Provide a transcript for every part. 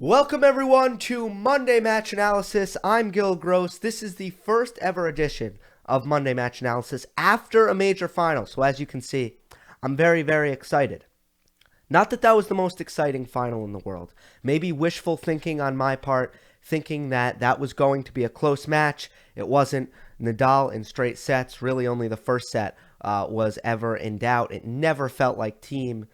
Welcome everyone to Monday Match Analysis. I'm Gill Gross. This is the first ever edition of Monday Match Analysis after a major final. So as you can see, I'm very, very excited. Not that that was the most exciting final in the world. Maybe wishful thinking on my part, thinking that that was going to be a close match. It wasn't. Nadal in straight sets. Really only the first set was ever in doubt. It never felt like Thiem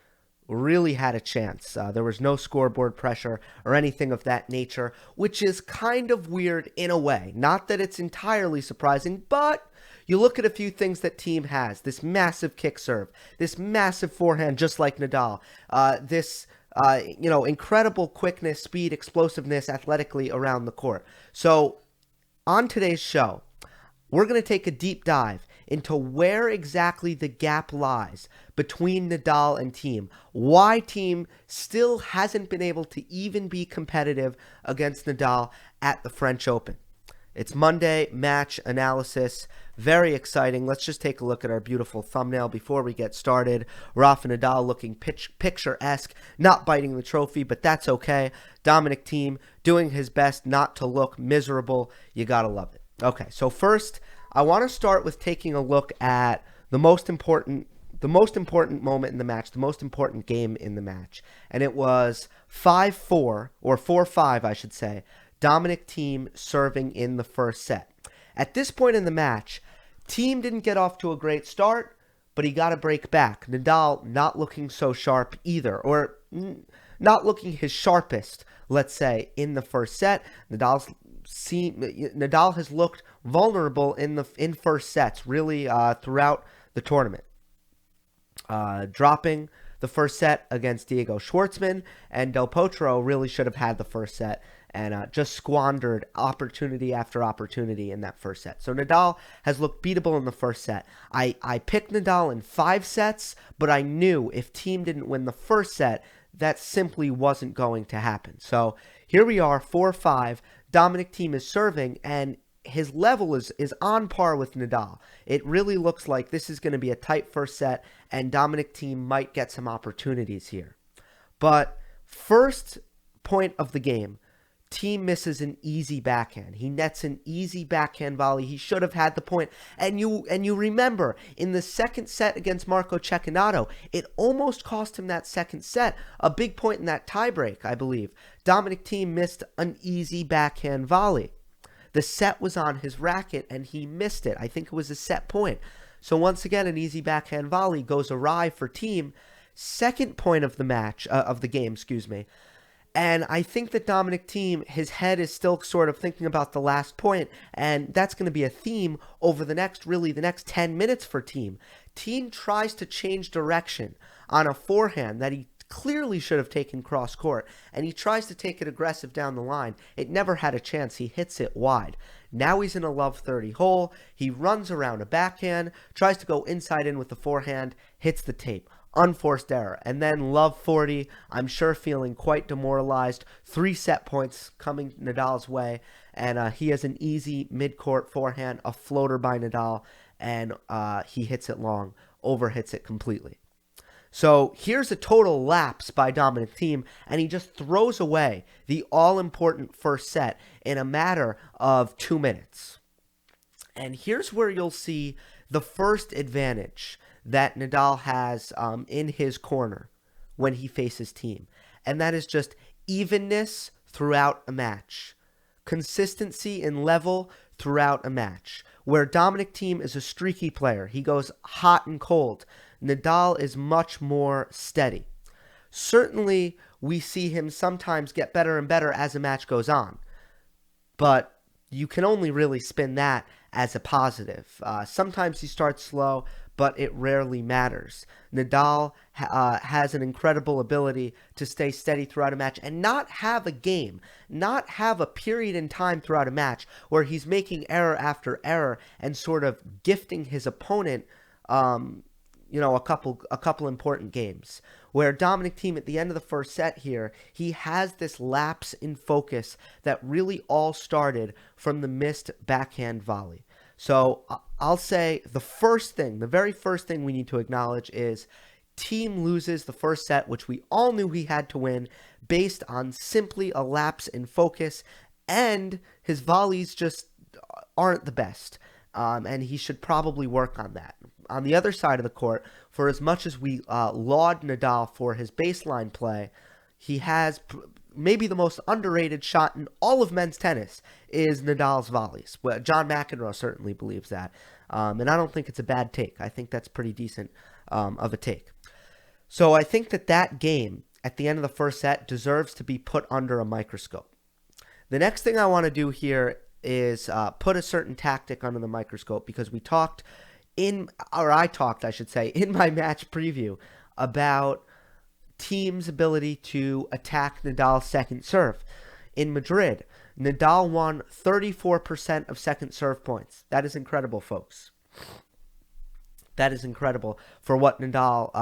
really had a chance. There was no scoreboard pressure or anything of that nature, which is kind of weird in a way. Not that it's entirely surprising, but you look at a few things that Thiem has. This massive kick serve, this massive forehand just like Nadal, this incredible quickness, speed, explosiveness athletically around the court. So on today's show, we're going to take a deep dive into where exactly the gap lies between Nadal and Thiem, why Thiem still hasn't been able to even be competitive against Nadal at the French Open. It's Monday Match Analysis. Very exciting. Let's just take a look at our beautiful thumbnail before we get started. Rafa Nadal looking picturesque, not biting the trophy, but that's okay. Dominic Thiem doing his best not to look miserable. You gotta love it. Okay, so first, I want to start with taking a look at the most important moment in the match, the most important game in the match. And it was 5-4, or 4-5, I should say, Dominic Thiem serving in the first set. At this point in the match, Thiem didn't get off to a great start, but he got a break back. Nadal not looking so sharp either, or not looking his sharpest, let's say, in the first set. Nadal has looked vulnerable in first sets, really throughout the tournament. Dropping the first set against Diego Schwartzman, and Del Potro really should have had the first set and just squandered opportunity after opportunity in that first set. So Nadal has looked beatable in the first set. I picked Nadal in 5 sets, but I knew if Thiem didn't win the first set, that simply wasn't going to happen. So here we are, 4-5. Dominic Thiem is serving, and his level is on par with Nadal. It really looks like this is going to be a tight first set, and Dominic Thiem might get some opportunities here. But first point of the game, Thiem misses an easy backhand. He nets an easy backhand volley. He should have had the point. And you remember, in the second set against Marco Checchinato, it almost cost him that second set. A big point in that tiebreak, I believe. Dominic Thiem missed an easy backhand volley. The set was on his racket, and he missed it. I think it was a set point. So once again, an easy backhand volley goes awry for Thiem. Second point of the match, of the game, excuse me. And I think that Dominic Thiem, his head is still sort of thinking about the last point, and that's going to be a theme over the next 10 minutes for Thiem. Thiem tries to change direction on a forehand that he clearly should have taken cross court, and he tries to take it aggressive down the line. It never had a chance. He hits it wide. Now he's in a love 30 hole. He runs around a backhand, tries to go inside in with the forehand, hits the tape. Unforced error. And then love 40, I'm sure feeling quite demoralized. 3 set points coming Nadal's way, and he has an easy mid-court forehand, a floater by Nadal, and he hits it long, overhits it completely. So here's a total lapse by Dominic Thiem, and he just throws away the all-important first set in a matter of 2 minutes. And here's where you'll see the first advantage that Nadal has in his corner when he faces Thiem, and that is just evenness throughout a match. Consistency in level throughout a match. Where Dominic Thiem is a streaky player, he goes hot and cold. Nadal is much more steady. Certainly, we see him sometimes get better and better as a match goes on, but you can only really spin that as a positive. Sometimes he starts slow, but it rarely matters. Nadal has an incredible ability to stay steady throughout a match and not have a game, not have a period in time throughout a match where he's making error after error and sort of gifting his opponent a couple important games. Where Dominic Thiem at the end of the first set here, he has this lapse in focus that really all started from the missed backhand volley. So I'll say the very first thing we need to acknowledge is Thiem loses the first set, which we all knew he had to win, based on simply a lapse in focus, and his volleys just aren't the best. And he should probably work on that. On the other side of the court, for as much as we laud Nadal for his baseline play, he has maybe the most underrated shot in all of men's tennis is Nadal's volleys. Well, John McEnroe certainly believes that. And I don't think it's a bad take. I think that's pretty decent of a take. So I think that game at the end of the first set deserves to be put under a microscope. The next thing I want to do here is put a certain tactic under the microscope, because I talked, I should say, in my match preview about Thiem's ability to attack Nadal's second serve. In Madrid, Nadal won 34% of second serve points. That is incredible, folks. That is incredible for what Nadal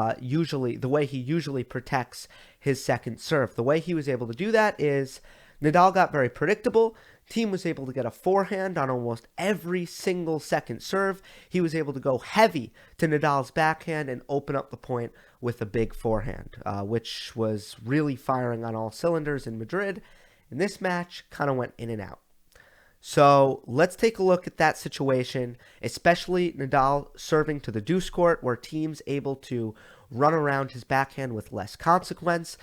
the way he usually protects his second serve. The way he was able to do that is Nadal got very predictable. Thiem was able to get a forehand on almost every single second serve. He was able to go heavy to Nadal's backhand and open up the point with a big forehand, which was really firing on all cylinders in Madrid. In this match, kind of went in and out. So let's take a look at that situation, especially Nadal serving to the deuce court, where Thiem's able to run around his backhand with less consequence.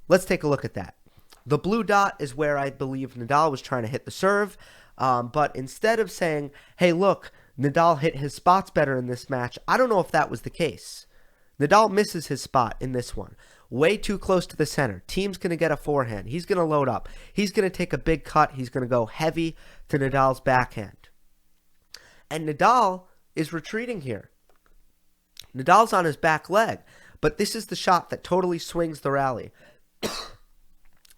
Let's take a look at that. The blue dot is where I believe Nadal was trying to hit the serve, but instead of saying, hey, look, Nadal hit his spots better in this match, I don't know if that was the case. Nadal misses his spot in this one. Way too close to the center. Thiem's going to get a forehand. He's going to load up. He's going to take a big cut. He's going to go heavy to Nadal's backhand. And Nadal is retreating here. Nadal's on his back leg, but this is the shot that totally swings the rally.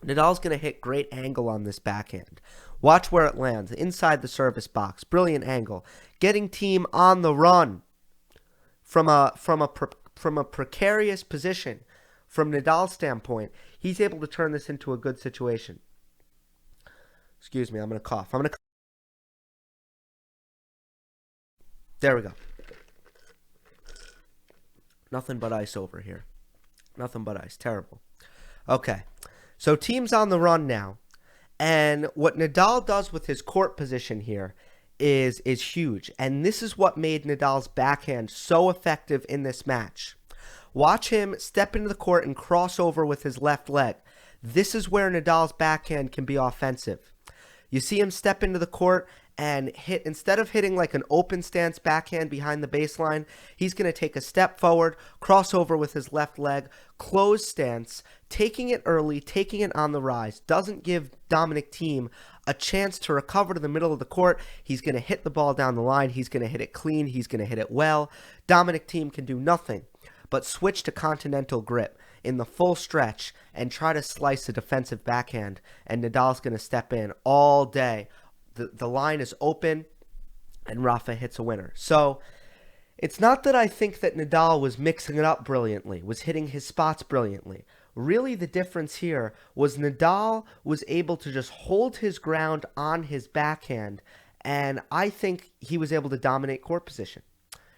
Nadal's going to hit great angle on this backhand. Watch where it lands. Inside the service box. Brilliant angle. Getting Thiem on the run from a precarious position. From Nadal's standpoint, he's able to turn this into a good situation. Excuse me, I'm going to cough. There we go. Nothing but ice over here. Nothing but ice. Terrible. Okay. So Thiem's on the run now. And what Nadal does with his court position here is huge. And this is what made Nadal's backhand so effective in this match. Watch him step into the court and cross over with his left leg. This is where Nadal's backhand can be offensive. You see him step into the court and hit, instead of hitting like an open stance backhand behind the baseline, he's going to take a step forward, cross over with his left leg, close stance, taking it early, taking it on the rise. Doesn't give Dominic Thiem a chance to recover to the middle of the court. He's going to hit the ball down the line. He's going to hit it clean. He's going to hit it well. Dominic Thiem can do nothing but switch to continental grip in the full stretch and try to slice a defensive backhand, and Nadal's going to step in all day. The line is open, and Rafa hits a winner. So it's not that I think that Nadal was mixing it up brilliantly, was hitting his spots brilliantly. Really, the difference here was Nadal was able to just hold his ground on his backhand, and I think he was able to dominate court position.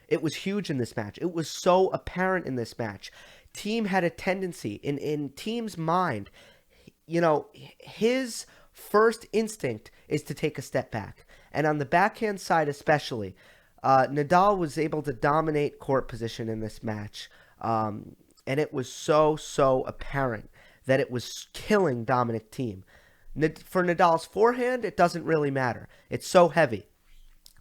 It was huge in this match. It was so apparent in this match. Thiem had a tendency, in Thiem's mind, you know, his first instinct is to take a step back. And on the backhand side especially, Nadal was able to dominate court position in this match. And it was so apparent that it was killing Dominic Thiem. For Nadal's forehand, it doesn't really matter. It's so heavy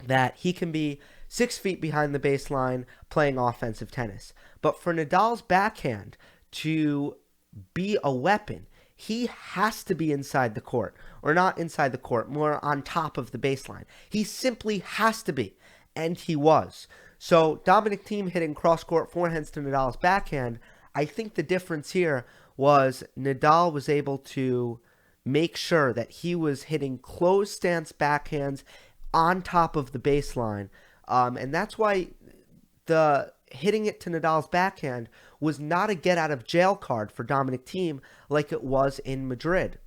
that he can be 6 feet behind the baseline playing offensive tennis. But for Nadal's backhand to be a weapon, he has to be inside the court, or not inside the court, more on top of the baseline. He simply has to be, and he was. So Dominic Thiem hitting cross-court forehands to Nadal's backhand, I think the difference here was Nadal was able to make sure that he was hitting closed stance backhands on top of the baseline. And that's why the hitting it to Nadal's backhand was not a get-out-of-jail card for Dominic Thiem like it was in Madrid.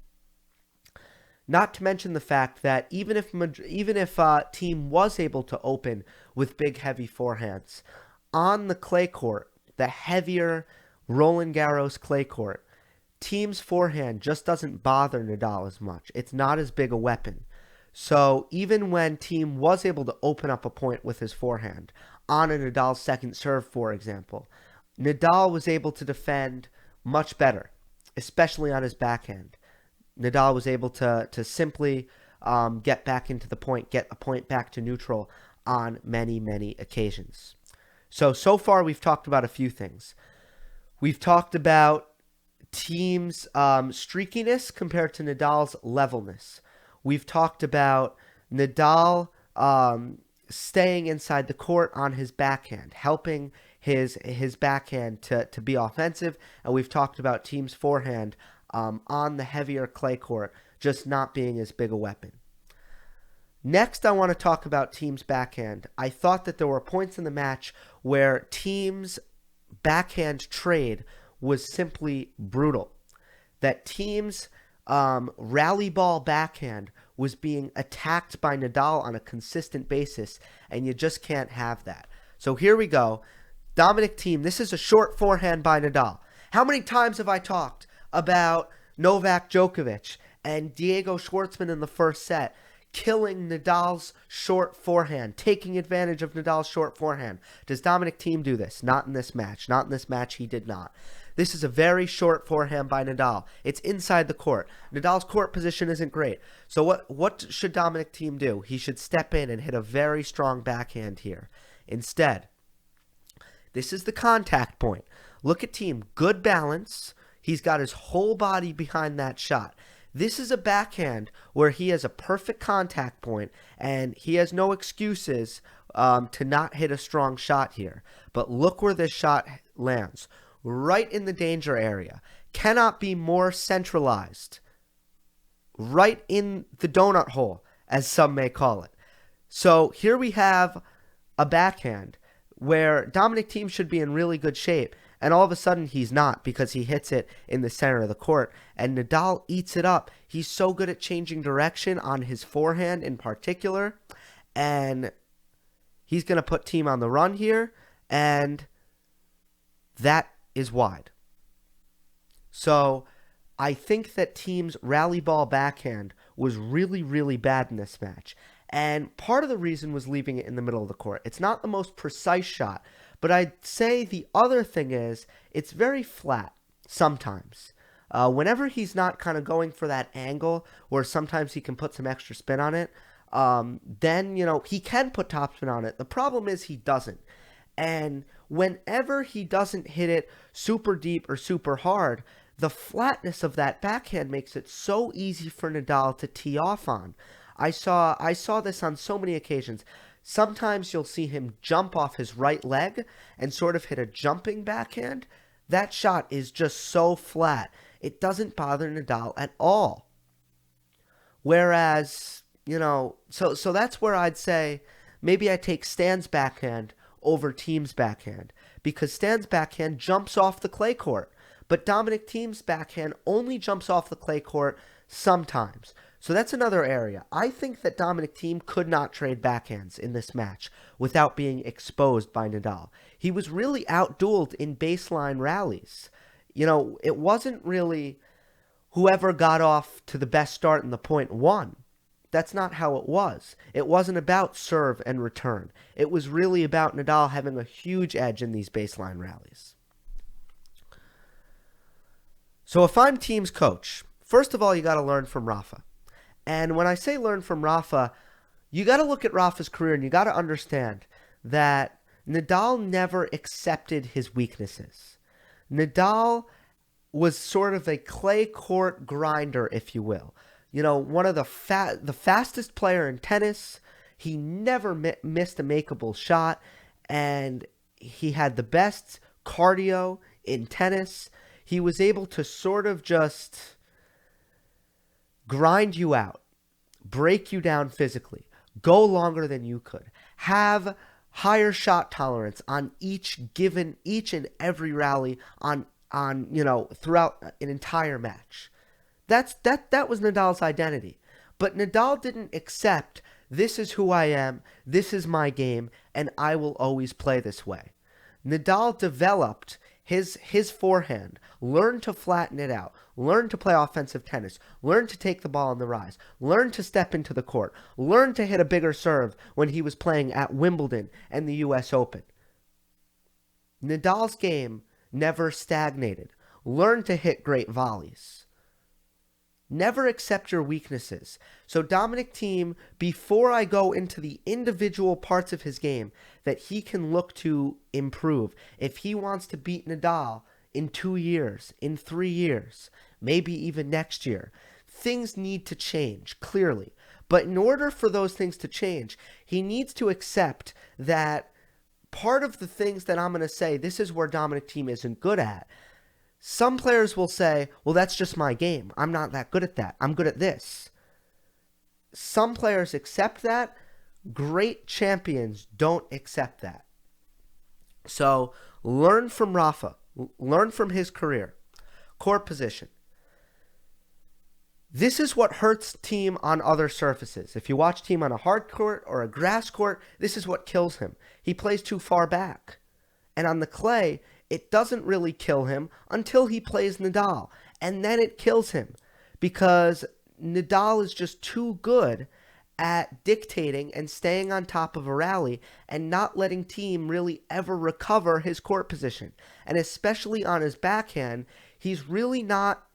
Not to mention the fact that even if Thiem was able to open with big, heavy forehands, on the clay court, the heavier Roland Garros clay court, Thiem's forehand just doesn't bother Nadal as much. It's not as big a weapon. So even when Thiem was able to open up a point with his forehand on a Nadal second serve, for example, Nadal was able to defend much better, especially on his backhand. Nadal was able to simply get back into the point, get a point back to neutral on many, many occasions. So far we've talked about a few things. We've talked about Thiem's streakiness compared to Nadal's levelness. We've talked about Nadal staying inside the court on his backhand, helping his backhand to be offensive. And we've talked about Thiem's forehand on the heavier clay court just not being as big a weapon. Next, I want to talk about Thiem's backhand. I thought that there were points in the match where Thiem's backhand trade was simply brutal. That Thiem's rally ball backhand was being attacked by Nadal on a consistent basis, and you just can't have that. So here we go. Dominic Thiem, this is a short forehand by Nadal. How many times have I talked about Novak Djokovic and Diego Schwartzman in the first set killing Nadal's short forehand, taking advantage of Nadal's short forehand? Does Dominic Thiem do this? Not in this match. Not in this match, he did not. This is a very short forehand by Nadal. It's inside the court. Nadal's court position isn't great. So what should Dominic Thiem do? He should step in and hit a very strong backhand here. Instead, this is the contact point. Look at Thiem. Good balance. He's got his whole body behind that shot. This is a backhand where he has a perfect contact point, and he has no excuses to not hit a strong shot here. But look where this shot lands. Right in the danger area. Cannot be more centralized. Right in the donut hole, as some may call it. So here we have a backhand where Dominic Thiem should be in really good shape, and all of a sudden he's not because he hits it in the center of the court, and Nadal eats it up. He's so good at changing direction on his forehand in particular, and he's going to put Thiem on the run here, and that is wide. So I think that Thiem's rally ball backhand was really, really bad in this match. And part of the reason was leaving it in the middle of the court. It's not the most precise shot, but I'd say the other thing is it's very flat sometimes. Whenever he's not kind of going for that angle where sometimes he can put some extra spin on it, then, he can put topspin on it. The problem is he doesn't. And whenever he doesn't hit it super deep or super hard, the flatness of that backhand makes it so easy for Nadal to tee off on. I saw this on so many occasions. Sometimes you'll see him jump off his right leg and sort of hit a jumping backhand. That shot is just so flat. It doesn't bother Nadal at all. Whereas, so that's where I'd say maybe I take Stan's backhand over Thiem's backhand, because Stan's backhand jumps off the clay court, but Dominic Thiem's backhand only jumps off the clay court sometimes. So that's another area. I think that Dominic Thiem could not trade backhands in this match without being exposed by Nadal. He was really outdueled in baseline rallies. It wasn't really whoever got off to the best start in the point won. That's not how it was. It wasn't about serve and return. It was really about Nadal having a huge edge in these baseline rallies. So if I'm Thiem's coach, first of all, you got to learn from Rafa. And when I say learn from Rafa, you got to look at Rafa's career and you got to understand that Nadal never accepted his weaknesses. Nadal was sort of a clay court grinder, if you will. One of the fastest player in tennis. He never missed a makeable shot, and he had the best cardio in tennis. He was able to sort of just grind you out, break you down physically, go longer than you could, have higher shot tolerance on each and every rally on throughout an entire match. That was Nadal's identity. But Nadal didn't accept, this is who I am, this is my game, and I will always play this way. Nadal developed his forehand, learn to flatten it out, learn to play offensive tennis, learn to take the ball on the rise, learn to step into the court, learn to hit a bigger serve when he was playing at Wimbledon and the US Open. Nadal's game never stagnated. Learn to hit great volleys. Never accept your weaknesses. So Dominic Thiem, before I go into the individual parts of his game that he can look to improve, if he wants to beat Nadal in 2 years, in 3 years, maybe even next year, things need to change, clearly. But in order for those things to change, he needs to accept that part of the things that I'm going to say, this is where Dominic Thiem isn't good at. Some players will say, well, that's just my game. I'm not that good at that. I'm good at this. Some players accept that. Great champions don't accept that. So learn from Rafa. Learn from his career. Court position. This is what hurts Thiem on other surfaces. If you watch Thiem on a hard court or a grass court, this is what kills him. He plays too far back. And on the clay, it doesn't really kill him until he plays Nadal. And then it kills him because Nadal is just too good at dictating and staying on top of a rally and not letting Thiem really ever recover his court position. And especially on his backhand, he's really not,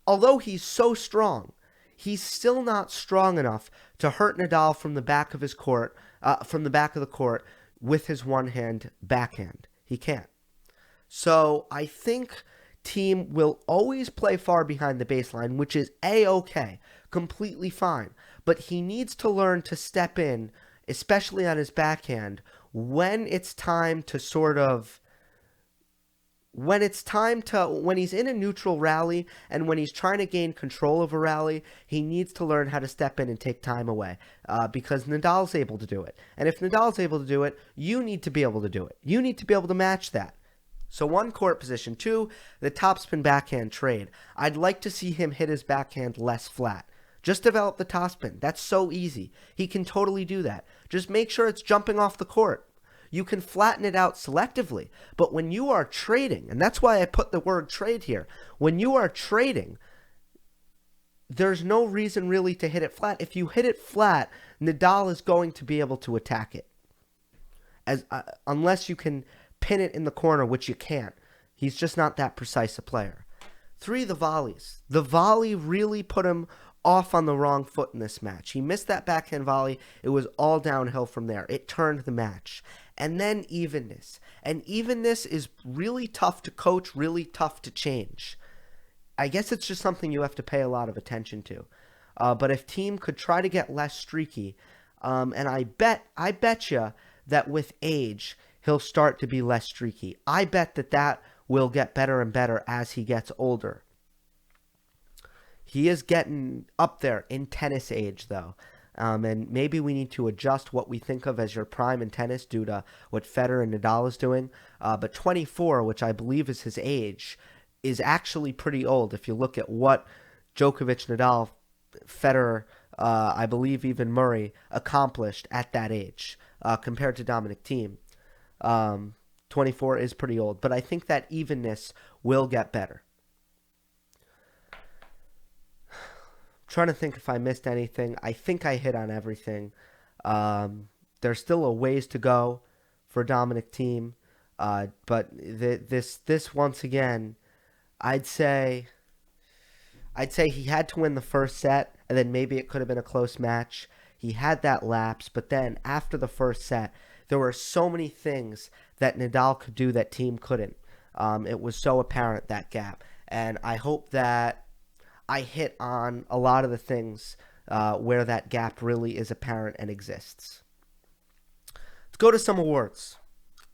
although he's so strong, he's still not strong enough to hurt Nadal from the back of his court, from the back of the court with his one-hand backhand. He can't. So I think Thiem will always play far behind the baseline, which is A-okay, completely fine. But he needs to learn to step in, especially on his backhand, when it's time to when he's in a neutral rally and when he's trying to gain control of a rally, he needs to learn how to step in and take time away because Nadal's able to do it. And if Nadal's able to do it, you need to be able to do it. You need to be able to match that. So 1, court position. 2, the topspin backhand trade. I'd like to see him hit his backhand less flat. Just develop the topspin. That's so easy. He can totally do that. Just make sure it's jumping off the court. You can flatten it out selectively. But when you are trading, and that's why I put the word trade here, when you are trading, there's no reason really to hit it flat. If you hit it flat, Nadal is going to be able to attack it. Unless you can pin it in the corner, which you can't. He's just not that precise a player. 3, the volleys. The volley really put him off on the wrong foot in this match. He missed that backhand volley. It was all downhill from there. It turned the match. And then evenness. And evenness is really tough to coach, really tough to change. I guess it's just something you have to pay a lot of attention to. But if Thiem could try to get less streaky, and I bet you that with age, he'll start to be less streaky. I bet that will get better and better as he gets older. He is getting up there in tennis age, though. And maybe we need to adjust what we think of as your prime in tennis due to what Federer and Nadal is doing. But 24, which I believe is his age, is actually pretty old. If you look at what Djokovic, Nadal, Federer, I believe even Murray accomplished at that age compared to Dominic Thiem. 24 is pretty old, but I think that evenness will get better. Trying to think if I missed anything. I think I hit on everything. There's still a ways to go for Dominic Thiem, but this once again, I'd say he had to win the first set, and then maybe it could have been a close match. He had that lapse, but then after the first set, there were so many things that Nadal could do that Thiem couldn't. It was so apparent, that gap. And I hope that I hit on a lot of the things where that gap really is apparent and exists. Let's go to some awards.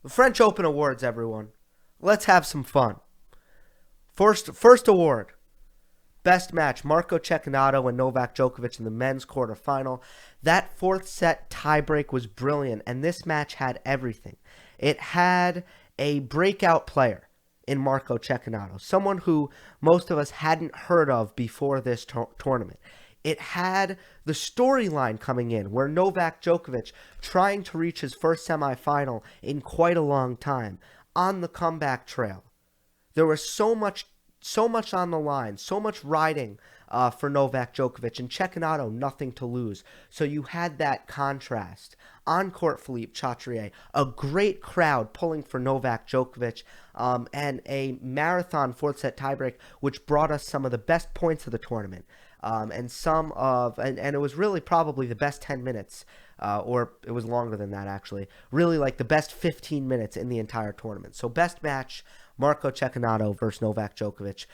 The French Open awards, everyone. Let's have some fun. First award. Best match, Marco Checchinato and Novak Djokovic in the men's quarterfinal. That fourth set tiebreak was brilliant, and this match had everything. It had a breakout player in Marco Checchinato, someone who most of us hadn't heard of before this tournament. It had the storyline coming in where Novak Djokovic, trying to reach his first semifinal in quite a long time, on the comeback trail. There was so much on the line, so much riding for Novak Djokovic, and Checchinato, nothing to lose. So you had that contrast. On court, Philippe Chatrier, a great crowd pulling for Novak Djokovic, and a marathon fourth set tiebreak, which brought us some of the best points of the tournament. And it was really probably the best 10 minutes, or it was longer than that actually, really like the best 15 minutes in the entire tournament. So best match, Marco Checchinato versus Novak Djokovic.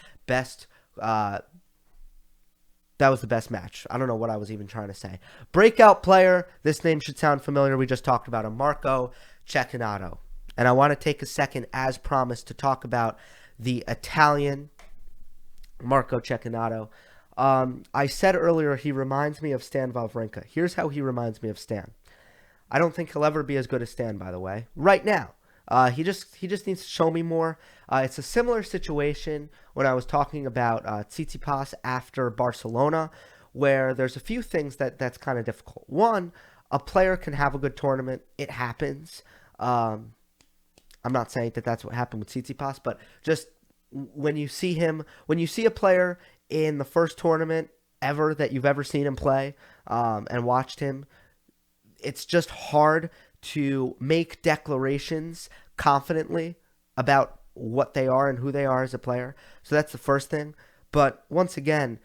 That was the best match. I don't know what I was even trying to say. Breakout player, this name should sound familiar. We just talked about him, Marco Checchinato. And I want to take a second, as promised, to talk about the Italian Marco Checchinato. I said earlier he reminds me of Stan Wawrinka. Here's how he reminds me of Stan. I don't think he'll ever be as good as Stan, by the way. Right now. He just needs to show me more. It's a similar situation when I was talking about Tsitsipas after Barcelona, where there's a few things that's kind of difficult. One, a player can have a good tournament. It happens. I'm not saying that that's what happened with Tsitsipas, but just when you see a player in the first tournament ever that you've ever seen him play, and watched him, it's just hard to make declarations confidently about what they are and who they are as a player. So that's the first thing. But once again,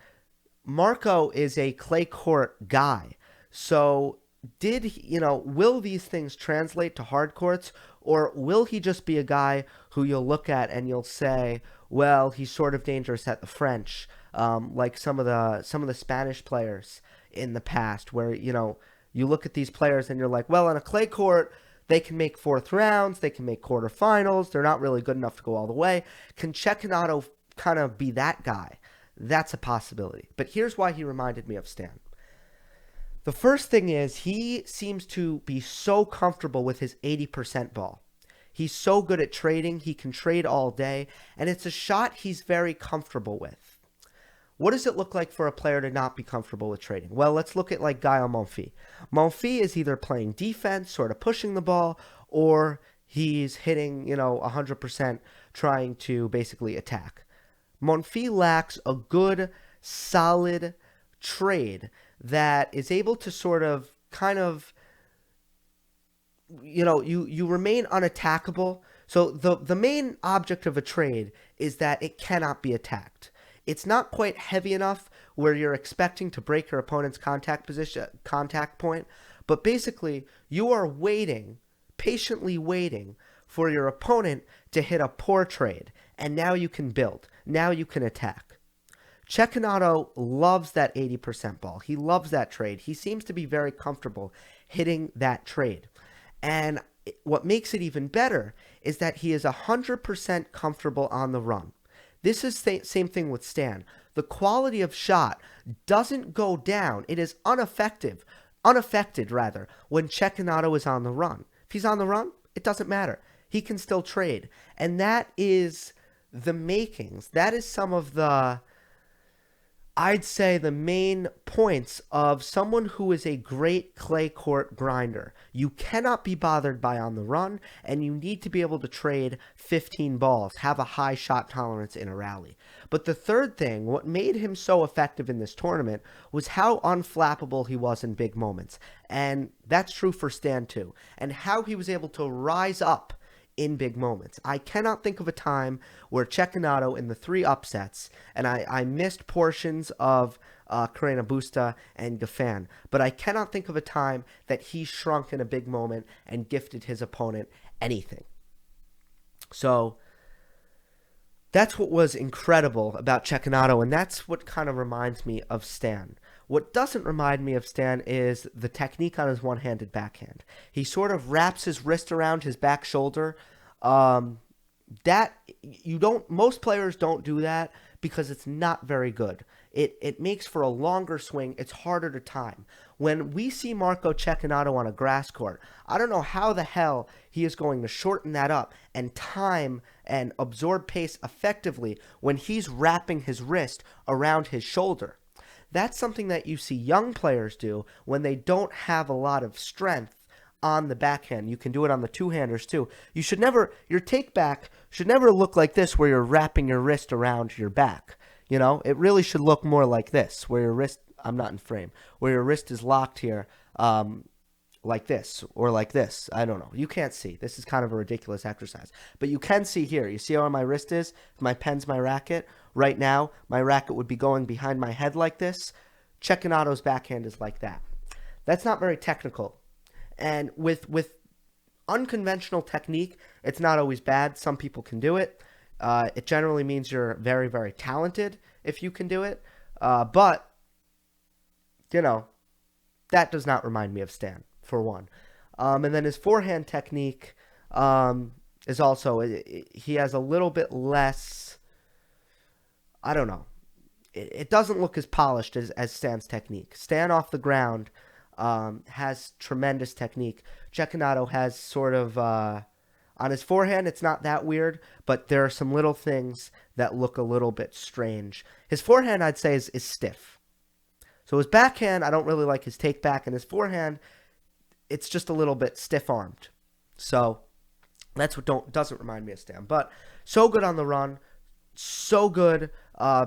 Marco is a clay court guy. So will these things translate to hard courts, or will he just be a guy who you'll look at and you'll say, well, he's sort of dangerous at the French, like some of the Spanish players in the past, where you look at these players and you're like, well, on a clay court, they can make fourth rounds, they can make quarterfinals, they're not really good enough to go all the way. Can Checchinato kind of be that guy? That's a possibility. But here's why he reminded me of Stan. The first thing is he seems to be so comfortable with his 80% ball. He's so good at trading, he can trade all day, and it's a shot he's very comfortable with. What does it look like for a player to not be comfortable with trading? Well, let's look at like Gael Monfils. Monfils is either playing defense, sort of pushing the ball, or he's hitting, 100%, trying to basically attack. Monfils lacks a good, solid trade that is able to sort of kind of, you remain unattackable. So the main object of a trade is that it cannot be attacked. It's not quite heavy enough where you're expecting to break your opponent's contact point, but basically you are patiently waiting for your opponent to hit a poor trade, and now you can build. Now you can attack. Checchinato loves that 80% ball. He loves that trade. He seems to be very comfortable hitting that trade. And what makes it even better is that he is 100% comfortable on the run. This is the same thing with Stan. The quality of shot doesn't go down. It is unaffected when Checchinato is on the run. If he's on the run, it doesn't matter. He can still trade. And that is the makings. That is some of the, I'd say, the main points of someone who is a great clay court grinder. You cannot be bothered by on the run, and you need to be able to trade 15 balls, have a high shot tolerance in a rally. But the third thing, what made him so effective in this tournament, was how unflappable he was in big moments. And that's true for Stan too. And how he was able to rise up in big moments. I cannot think of a time where Checchinato in the 3 upsets, and I missed portions of Carreño Busta and Goffin, but I cannot think of a time that he shrunk in a big moment and gifted his opponent anything. So that's what was incredible about Checchinato, and that's what kind of reminds me of Stan. What doesn't remind me of Stan is the technique on his one-handed backhand. He sort of wraps his wrist around his back shoulder. Most players don't do that because it's not very good. It makes for a longer swing. It's harder to time. When we see Marco Checchinato on a grass court, I don't know how the hell he is going to shorten that up and time and absorb pace effectively when he's wrapping his wrist around his shoulder. That's something that you see young players do when they don't have a lot of strength on the backhand. You can do it on the two-handers too. Your take back should never look like this where you're wrapping your wrist around your back. It really should look more like this, where your wrist, I'm not in frame, where your wrist is locked here, like this or like this. I don't know. You can't see. This is kind of a ridiculous exercise. But you can see here. You see how my wrist is? My pen's my racket. Right now, my racket would be going behind my head like this. Checchinato's backhand is like that. That's not very technical. And with unconventional technique, it's not always bad. Some people can do it. It generally means you're very, very talented if you can do it. But, that does not remind me of Stan, for one. And then his forehand technique is also, he has a little bit less, I don't know. It doesn't look as polished as Stan's technique. Stan off the ground has tremendous technique. Cecchinato has sort of, on his forehand, it's not that weird, but there are some little things that look a little bit strange. His forehand, I'd say, is stiff. So his backhand, I don't really like his take back, and his forehand, it's just a little bit stiff-armed. So that's what doesn't remind me of Stan. But so good on the run, so good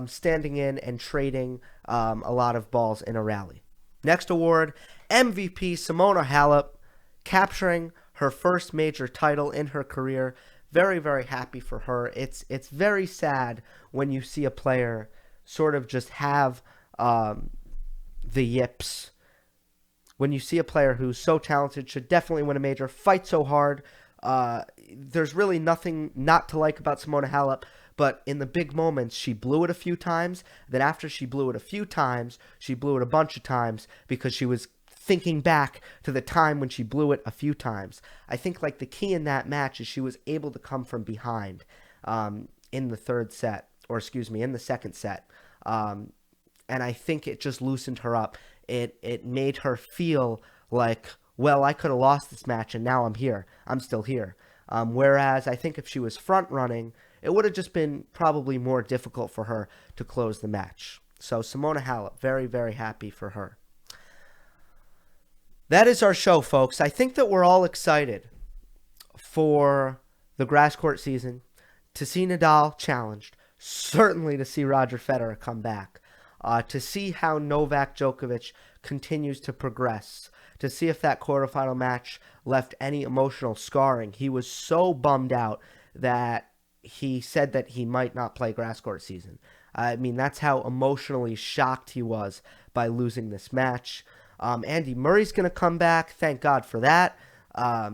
standing in and trading a lot of balls in a rally. Next award, MVP Simona Halep, capturing her first major title in her career. Very, very happy for her. It's very sad when you see a player sort of just have the yips. When you see a player who's so talented, should definitely win a major, fight so hard. There's really nothing not to like about Simona Halep, but in the big moments, she blew it a few times. Then after she blew it a few times, she blew it a bunch of times because she was thinking back to the time when she blew it a few times. I think like the key in that match is she was able to come from behind in the third set, or excuse me, in the second set. And I think it just loosened her up. It made her feel like, well, I could have lost this match and now I'm here. I'm still here. Whereas I think if she was front running, it would have just been probably more difficult for her to close the match. So Simona Halep, very, very happy for her. That is our show, folks. I think that we're all excited for the grass court season, to see Nadal challenged, certainly to see Roger Federer come back, to see how Novak Djokovic continues to progress, to see if that quarterfinal match left any emotional scarring. He was so bummed out that he said that he might not play grass court season. I mean, that's how emotionally shocked he was by losing this match. Andy Murray's going to come back. Thank God for that. I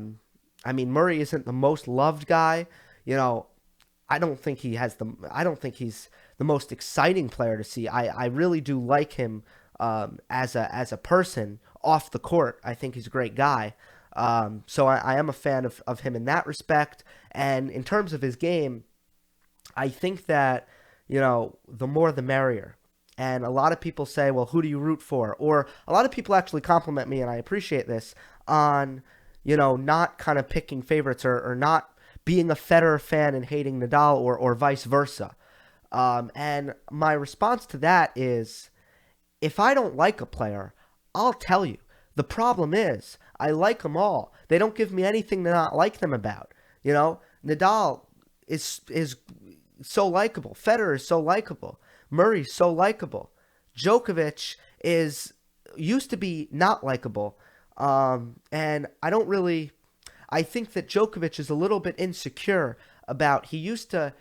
mean, Murray isn't the most loved guy. I don't think he's the most exciting player to see. I really do like him as a person off the court. I think he's a great guy. So I am a fan of him in that respect. And in terms of his game, I think that, the more the merrier. And a lot of people say, well, who do you root for? Or a lot of people actually compliment me, and I appreciate this, on, not kind of picking favorites or not being a Federer fan and hating Nadal or vice versa. And my response to that is, if I don't like a player, I'll tell you. The problem is, I like them all. They don't give me anything to not like them about. Nadal is so likable. Federer is so likable. Murray's so likable. Djokovic used to be not likable. And I think that Djokovic is a little bit insecure about, he used to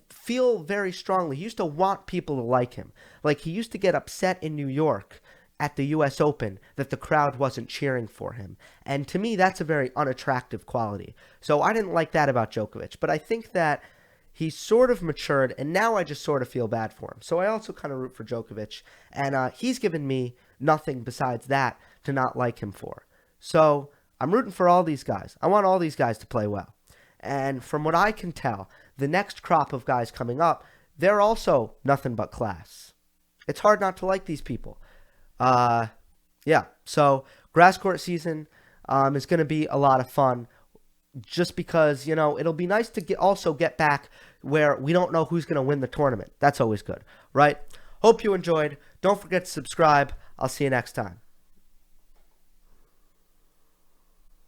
feel very strongly. He used to want people to like him. Like, he used to get upset in New York at the U.S. Open that the crowd wasn't cheering for him. And to me, that's a very unattractive quality. So I didn't like that about Djokovic. But I think that he's sort of matured, and now I just sort of feel bad for him. So I also kind of root for Djokovic. And he's given me nothing besides that to not like him for. So I'm rooting for all these guys. I want all these guys to play well. And from what I can tell, the next crop of guys coming up, they're also nothing but class. It's hard not to like these people. So grass court season is going to be a lot of fun, just because, it'll be nice to also get back where we don't know who's going to win the tournament. That's always good, right? Hope you enjoyed. Don't forget to subscribe. I'll see you next time.